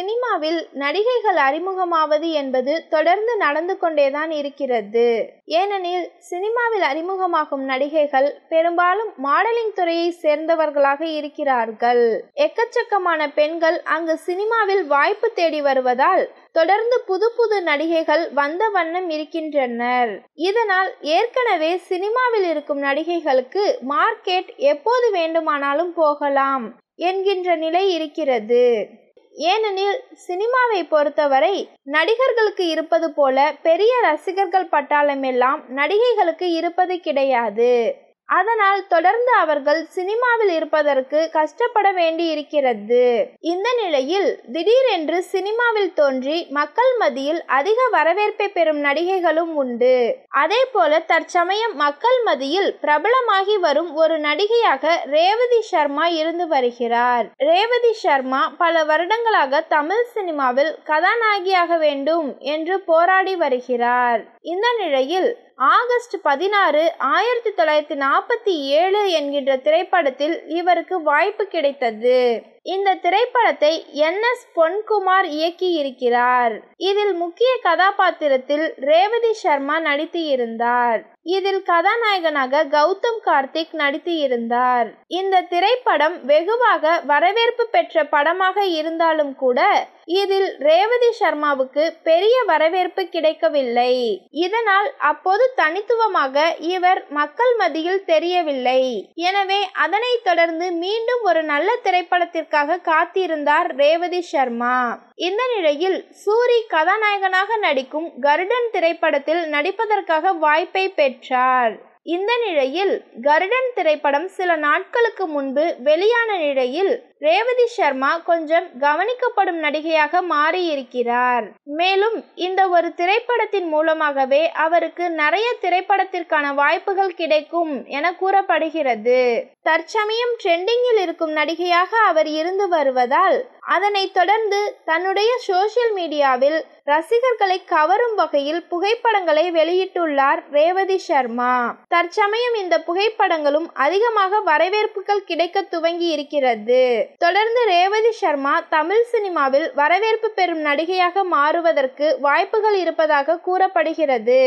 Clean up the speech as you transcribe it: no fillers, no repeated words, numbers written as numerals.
சினிமாவில் நடிகைகள் அறிமுகமாவது என்பது தொடர்ந்து நடந்து கொண்டேதான் இருக்கிறது. ஏனெனில் சினிமாவில் அறிமுகமாகும் நடிகைகள் பெரும்பாலும் மாடலிங் துறையை சேர்ந்தவர்களாக இருக்கிறார்கள். எக்கச்சக்கமான பெண்கள் அங்கு சினிமாவில் வாய்ப்பு தேடி வருவதால் தொடர்ந்து புது புது நடிகைகள் வந்த வண்ணம் இருக்கின்றனர். இதனால் ஏற்கனவே சினிமாவில் இருக்கும் நடிகைகளுக்கு மார்க்கெட் எப்போது வேண்டுமானாலும் போகலாம் என்கின்ற நிலை இருக்கிறது. ஏனெனில் சினிமாவை பொறுத்தவரை நடிகர்களுக்கு இருப்பது போல பெரிய ரசிகர்கள் பட்டாளம் எல்லாம் நடிகைகளுக்கு இருப்பது கிடையாது. அதனால் தொடர்ந்து அவர்கள் சினிமாவில் இருப்பதற்கு கஷ்டப்பட வேண்டி இருக்கிறது. இந்த நிலையில் திடீரென்று சினிமாவில் தோன்றி மக்கள் மத்தியில் அதிக வரவேற்பை பெறும் நடிகைகளும் உண்டு. அதே போல தற்சமயம் மக்கள் மத்தியில் பிரபலமாகி வரும் ஒரு நடிகையாக ரேவதி சர்மா இருந்து வருகிறார். ரேவதி சர்மா பல வருடங்களாக தமிழ் சினிமாவில் கதாநாயகியாக வேண்டும் என்று போராடி வருகிறார். இந்த நிலையில் ஆகஸ்ட் 16, 1947 என்கின்ற திரைப்படத்தில் இவருக்கு வாய்ப்பு கிடைத்தது. இந்த திரைப்படத்தை NS பொன்குமார் இயக்கி இருக்கிறார். இதில் முக்கிய கதாபாத்திரத்தில் ரேவதி சர்மா நடித்து இருந்தார். இதில் கதாநாயகனாக கௌதம் கார்த்திக் நடித்து இருந்தார். இந்த திரைப்படம் வெகுவாக வரவேற்பு பெற்ற படமாக இருந்தாலும் கூட இதில் ரேவதி சர்மாவுக்கு பெரிய வரவேற்பு கிடைக்கவில்லை. இதனால் அப்போது தனித்துவமாக இவர் மக்கள் மத்தியில் தெரியவில்லை. எனவே அதனைத் தொடர்ந்து மீண்டும் ஒரு நல்ல திரைப்படத்திற்காக காத்திருந்தார் ரேவதி சர்மா. இந்த நிலையில் சூரி கதாநாயகனாக நடிக்கும் கருடன் திரைப்படத்தில் நடிப்பதற்காக வாய்ப்பை பெற்றார். இந்த நிலையில் கருடன் திரைப்படம் சில நாட்களுக்கு முன்பு வெளியான நிலையில் ரேவதி சர்மா கொஞ்சம் கவனிக்கப்படும் நடிகையாக மாறியிருக்கிறார். மேலும் இந்த ஒரு திரைப்படத்தின் மூலமாகவே அவருக்கு நிறைய திரைப்படத்திற்கான வாய்ப்புகள் கிடைக்கும் என கூறப்படுகிறது. தற்சமயம் ட்ரெண்டிங்கில் இருக்கும் நடிகையாக அவர் இருந்து வருவதால் அதனைத் தொடர்ந்து தன்னுடைய சோசியல் மீடியாவில் ரசிகர்களை கவரும் வகையில் புகைப்படங்களை வெளியிட்டுள்ளார் ரேவதி சர்மா. தற்சமயம் இந்த புகைப்படங்களும் அதிகமாக வரவேற்புகள் கிடைக்க துவங்கி இருக்கிறது. தொடர்ந்து ரேவதி சர்மா தமிழ் சினிமாவில் வரவேற்பு பெறும் நடிகையாக மாறுவதற்கு வாய்ப்புகள் இருப்பதாக கூறப்படுகிறது.